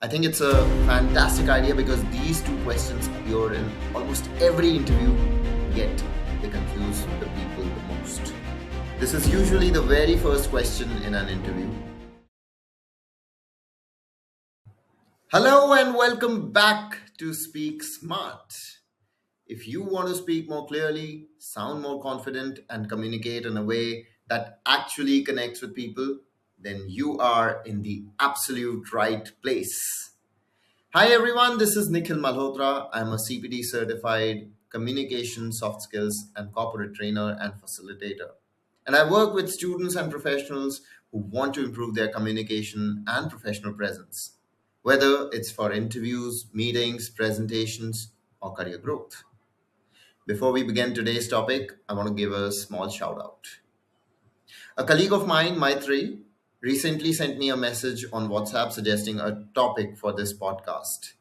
I think it's a fantastic idea because these two questions appear in almost every interview, yet they confuse the people the most. This is usually the very first question in an interview. Hello and welcome back to Speak Smart. If you want to speak more clearly, sound more confident, and communicate in a way that actually connects with people, then you are in the absolute right place. Hi everyone, this is Nikhil Malhotra. I'm a CPD certified communication, soft skills, and corporate trainer and facilitator. And I work with students and professionals who want to improve their communication and professional presence, whether it's for interviews, meetings, presentations, or career growth. Before we begin today's topic, I want to give a small shout out. A colleague of mine, Maitri, recently sent me a message on WhatsApp suggesting a topic for this podcast.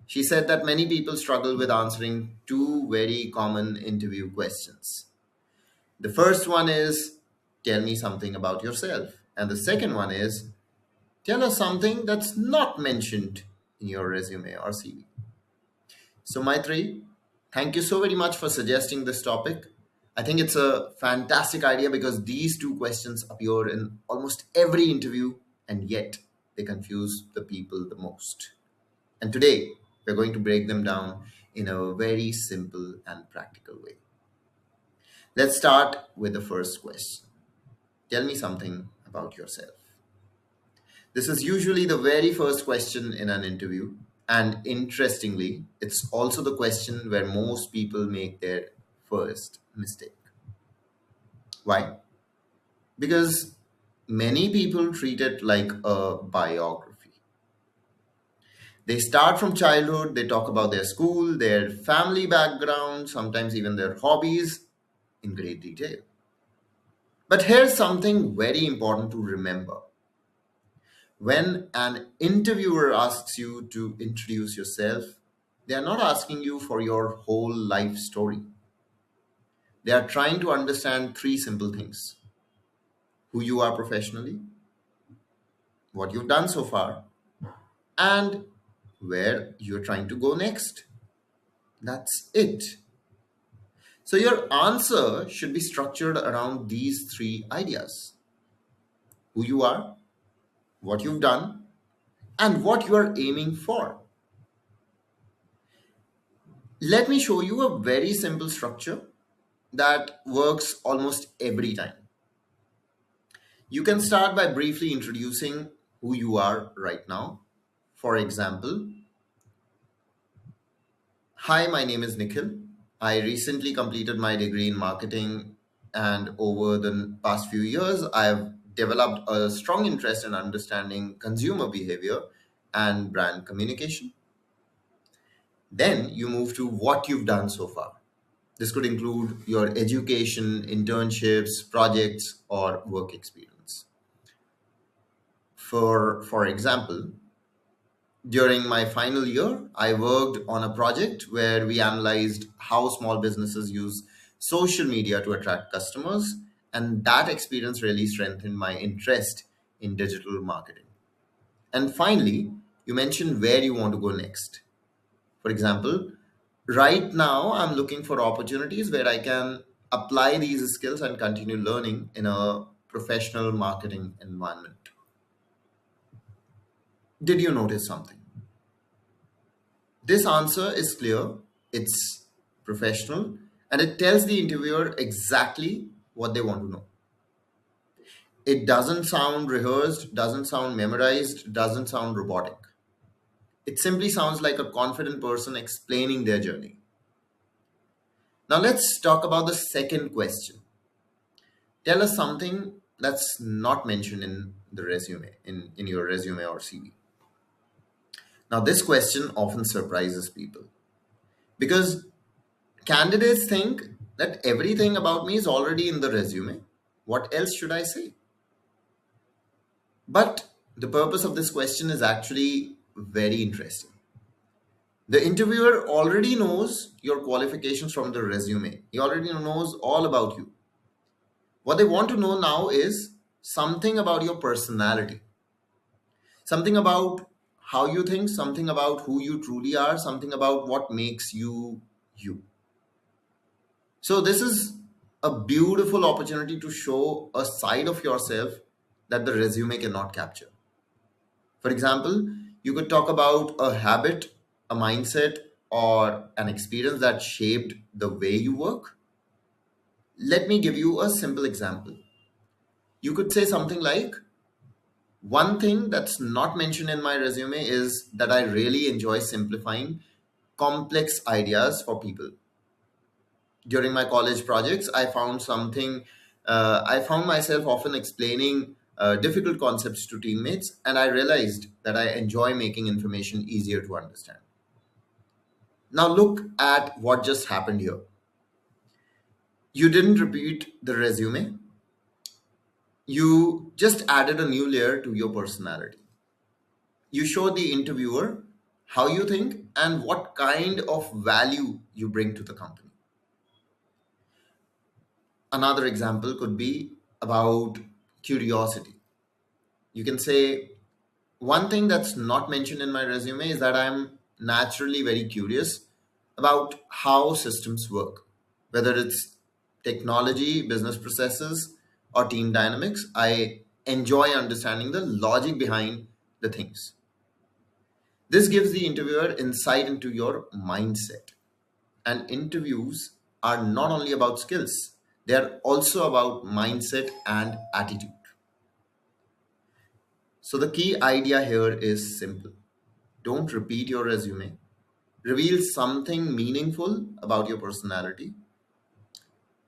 She said that many people struggle with answering two very common interview questions. The first one is, tell me something about yourself. And the second one is, tell us something that's not mentioned in your resume or CV. So, Maitri, thank you so very much for suggesting this topic. I think it's a fantastic idea because these two questions appear in almost every interview, and yet they confuse the people the most. And today, we're going to break them down in a very simple and practical way. Let's start with the first question. Tell me something about yourself. This is usually the very first question in an interview. And interestingly, it's also the question where most people make their first mistake. Why? Because many people treat it like a biography. They start from childhood, they talk about their school, their family background, sometimes even their hobbies in great detail. But here's something very important to remember. When an interviewer asks you to introduce yourself, they are not asking you for your whole life story. They are trying to understand three simple things: who you are professionally, what you've done so far, and where you're trying to go next. That's it. So your answer should be structured around these three ideas: who you are, what you've done, and what you are aiming for. Let me show you a very simple structure that works almost every time. You can start by briefly introducing who you are right now. For example, hi, my name is Nikhil. I recently completed my degree in marketing, and over the past few years, I have developed a strong interest in understanding consumer behavior and brand communication. Then you move to what you've done so far. This could include your education, internships, projects, or work experience. For example, during my final year, I worked on a project where we analyzed how small businesses use social media to attract customers, and that experience really strengthened my interest in digital marketing. And finally, you mentioned where you want to go next. For example, right now I'm looking for opportunities where I can apply these skills and continue learning in a professional marketing environment. Did you notice something? This answer is clear, it's professional, and it tells the interviewer exactly what they want to know. It doesn't sound rehearsed, doesn't sound memorized, doesn't sound robotic. It simply sounds like a confident person explaining their journey. Now let's talk about the second question. Tell us something that's not mentioned in the resume, in your resume or CV. Now, this question often surprises people because candidates think that everything about me is already in the resume. What else should I say? But the purpose of this question is actually very interesting. The interviewer already knows your qualifications from the resume. He already knows all about you. What they want to know now is something about your personality, something about how you think, something about who you truly are, something about what makes you you. So, this is a beautiful opportunity to show a side of yourself that the resume cannot capture. For example, you could talk about a habit, a mindset, or an experience that shaped the way you work. Let me give you a simple example. You could say something like, one thing that's not mentioned in my resume is that I really enjoy simplifying complex ideas for people. During my college projects, I found myself often explaining difficult concepts to teammates, and I realized that I enjoy making information easier to understand. Now, look at what just happened here. You didn't repeat the resume, you just added a new layer to your personality. You show the interviewer how you think and what kind of value you bring to the company. Another example could be about curiosity. You can say, one thing that's not mentioned in my resume is that I'm naturally very curious about how systems work, whether it's technology, business processes, or team dynamics. I enjoy understanding the logic behind the things. This gives the interviewer insight into your mindset. And interviews are not only about skills, they are also about mindset and attitude. So, the key idea here is simple: don't repeat your resume, reveal something meaningful about your personality,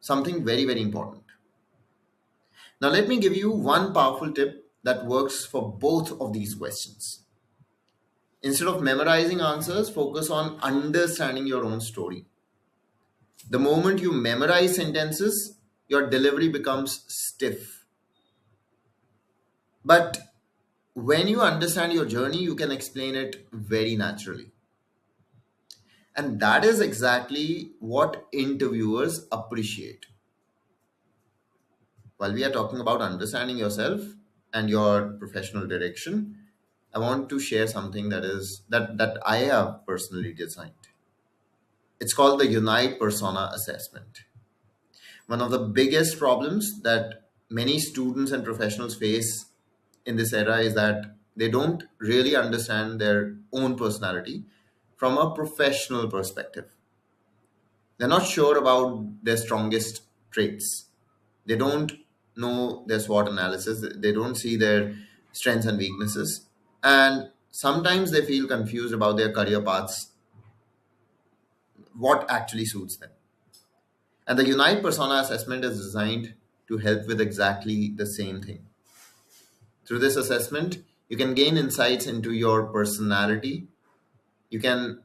something very, very important. Now, let me give you one powerful tip that works for both of these questions. Instead of memorizing answers, focus on understanding your own story. The moment you memorize sentences, your delivery becomes stiff. But when you understand your journey, you can explain it very naturally. And that is exactly what interviewers appreciate. While we are talking about understanding yourself and your professional direction, I want to share something that I have personally designed. It's called the Unite Persona Assessment. One of the biggest problems that many students and professionals face in this era is that they don't really understand their own personality from a professional perspective. They're not sure about their strongest traits. They don't know their SWOT analysis. They don't see their strengths and weaknesses. And sometimes they feel confused about their career paths, what actually suits them. And the Unite Persona assessment is designed to help with exactly the same thing. Through this assessment, you can gain insights into your personality. You can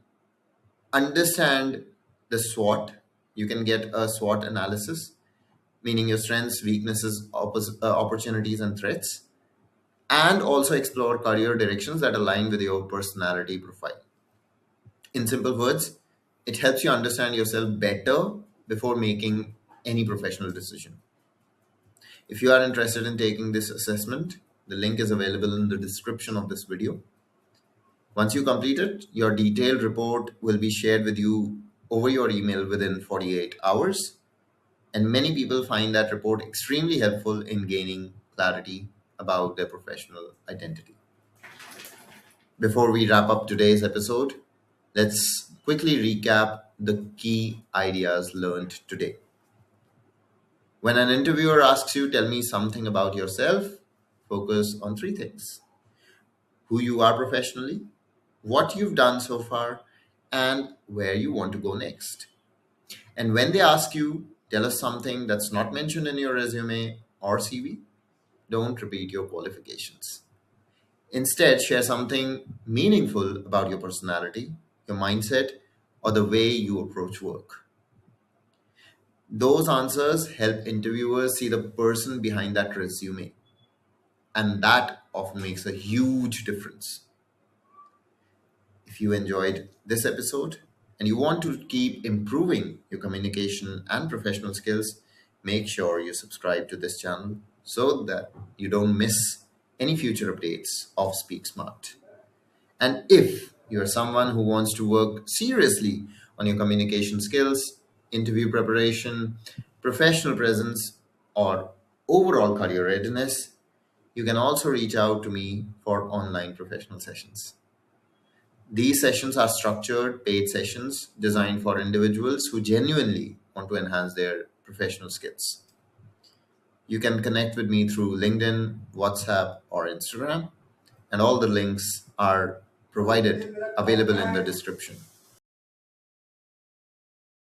understand the SWOT. You can get a SWOT analysis, meaning your strengths, weaknesses, opportunities, and threats, and also explore career directions that align with your personality profile. In simple words, it helps you understand yourself better before making any professional decision. If you are interested in taking this assessment, the link is available in the description of this video. Once you complete it, your detailed report will be shared with you over your email within 48 hours. And many people find that report extremely helpful in gaining clarity about their professional identity. Before we wrap up today's episode, let's quickly recap the key ideas learned today. When an interviewer asks you, tell me something about yourself, focus on three things: who you are professionally, what you've done so far, and where you want to go next. And when they ask you, tell us something that's not mentioned in your resume or CV, don't repeat your qualifications. Instead, share something meaningful about your personality, your mindset, or the way you approach work. Those answers help interviewers see the person behind that resume, and that often makes a huge difference. If you enjoyed this episode and you want to keep improving your communication and professional skills, make sure you subscribe to this channel so that you don't miss any future updates of Speak Smart. And if you're someone who wants to work seriously on your communication skills, interview preparation, professional presence, or overall career readiness, you can also reach out to me for online professional sessions. These sessions are structured, paid sessions designed for individuals who genuinely want to enhance their professional skills. You can connect with me through LinkedIn, WhatsApp, or Instagram, and all the links are provided available in the description.